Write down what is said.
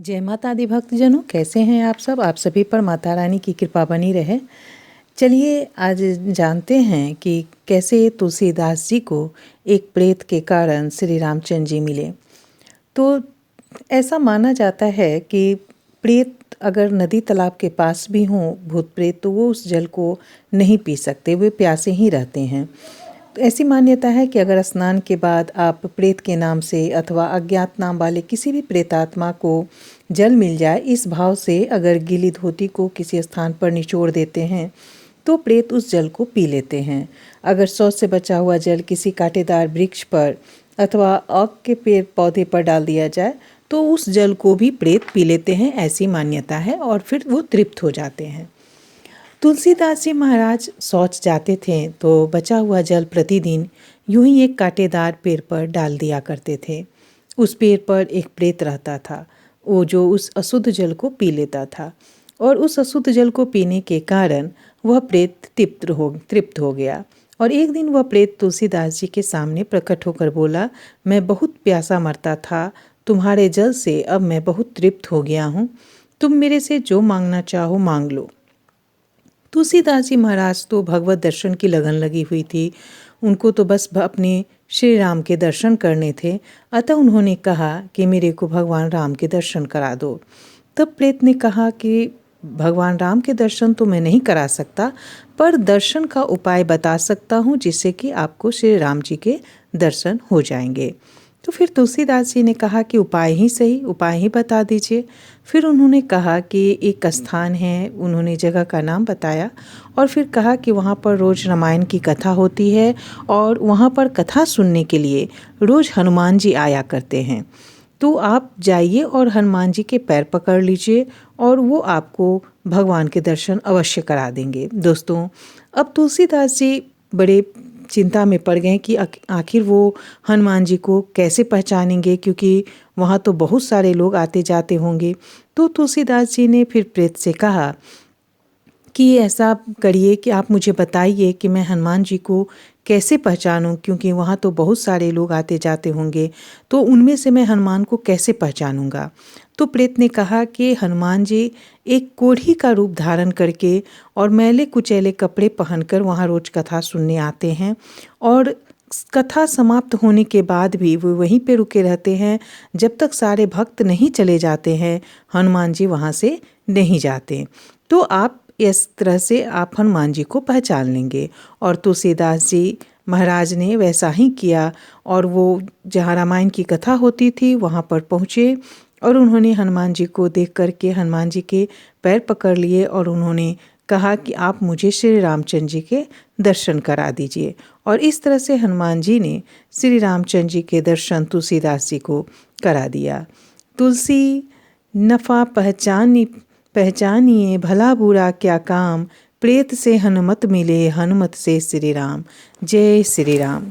जय माता दी भक्तजनों, कैसे हैं आप सब। आप सभी पर माता रानी की कृपा बनी रहे। चलिए आज जानते हैं कि कैसे तुलसीदास जी को एक प्रेत के कारण श्री रामचंद्र जी मिले। तो ऐसा माना जाता है कि प्रेत अगर नदी तालाब के पास भी हों, भूत प्रेत, तो वो उस जल को नहीं पी सकते, वे प्यासे ही रहते हैं। तो ऐसी मान्यता है कि अगर स्नान के बाद आप प्रेत के नाम से अथवा अज्ञात नाम वाले किसी भी प्रेतात्मा को जल मिल जाए, इस भाव से अगर गीली धोती को किसी स्थान पर निचोड़ देते हैं तो प्रेत उस जल को पी लेते हैं। अगर शौच से बचा हुआ जल किसी कांटेदार वृक्ष पर अथवा आक के पेड़ पौधे पर डाल दिया जाए तो उस जल को भी प्रेत पी लेते हैं, ऐसी मान्यता है, और फिर वो तृप्त हो जाते हैं। तुलसीदास जी महाराज शौच जाते थे तो बचा हुआ जल प्रतिदिन यूं ही एक कांटेदार पेड़ पर डाल दिया करते थे। उस पेड़ पर एक प्रेत रहता था, वो जो उस अशुद्ध जल को पी लेता था, और उस अशुद्ध जल को पीने के कारण वह प्रेत तृप्त हो गया। और एक दिन वह प्रेत तुलसीदास जी के सामने प्रकट होकर बोला, मैं बहुत प्यासा मरता था, तुम्हारे जल से अब मैं बहुत तृप्त हो गया हूँ, तुम मेरे से जो मांगना चाहो मांग लो। तुलसीदास जी महाराज तो भगवत दर्शन की लगन लगी हुई थी, उनको तो बस अपने श्री राम के दर्शन करने थे। अतः उन्होंने कहा कि मेरे को भगवान राम के दर्शन करा दो। तब प्रेत ने कहा कि भगवान राम के दर्शन तो मैं नहीं करा सकता, पर दर्शन का उपाय बता सकता हूँ जिससे कि आपको श्री राम जी के दर्शन हो जाएंगे। तो फिर तुलसीदास जी ने कहा कि उपाय ही सही, उपाय ही बता दीजिए। फिर उन्होंने कहा कि एक स्थान है, उन्होंने जगह का नाम बताया और फिर कहा कि वहाँ पर रोज़ रामायण की कथा होती है और वहाँ पर कथा सुनने के लिए रोज़ हनुमान जी आया करते हैं। तो आप जाइए और हनुमान जी के पैर पकड़ लीजिए और वो आपको भगवान के दर्शन अवश्य करा देंगे। दोस्तों, अब तुलसीदास जी बड़े चिंता में पड़ गए कि आखिर वो हनुमान जी को कैसे पहचानेंगे, क्योंकि वहाँ तो बहुत सारे लोग आते जाते होंगे। तो तुलसीदास जी ने फिर प्रेत से कहा कि ऐसा करिए कि आप मुझे बताइए कि मैं हनुमान जी को कैसे पहचानूं, क्योंकि वहाँ तो बहुत सारे लोग आते जाते होंगे, तो उनमें से मैं हनुमान को कैसे पहचानूंगा। तो प्रेत ने कहा कि हनुमान जी एक कोढ़ी का रूप धारण करके और मैले कुचैले कपड़े पहनकर वहाँ रोज कथा सुनने आते हैं, और कथा समाप्त होने के बाद भी वो वहीं पे रुके रहते हैं। जब तक सारे भक्त नहीं चले जाते हैं, हनुमान जी वहाँ से नहीं जाते। तो आप इस तरह से आप हनुमान जी को पहचान लेंगे। और तुलसीदास जी महाराज ने वैसा ही किया और वो जहाँ रामायण की कथा होती थी वहाँ पर पहुँचे और उन्होंने हनुमान जी को देख करके हनुमान जी के पैर पकड़ लिए और उन्होंने कहा कि आप मुझे श्री रामचंद्र जी के दर्शन करा दीजिए। और इस तरह से हनुमान जी ने श्री रामचंद्र जी के दर्शन तुलसीदास जी को करा दिया। तुलसी नफ़ा पहचानिए भला बुरा क्या काम, प्रेत से हनुमत मिले हनुमत से श्री राम। जय श्री राम।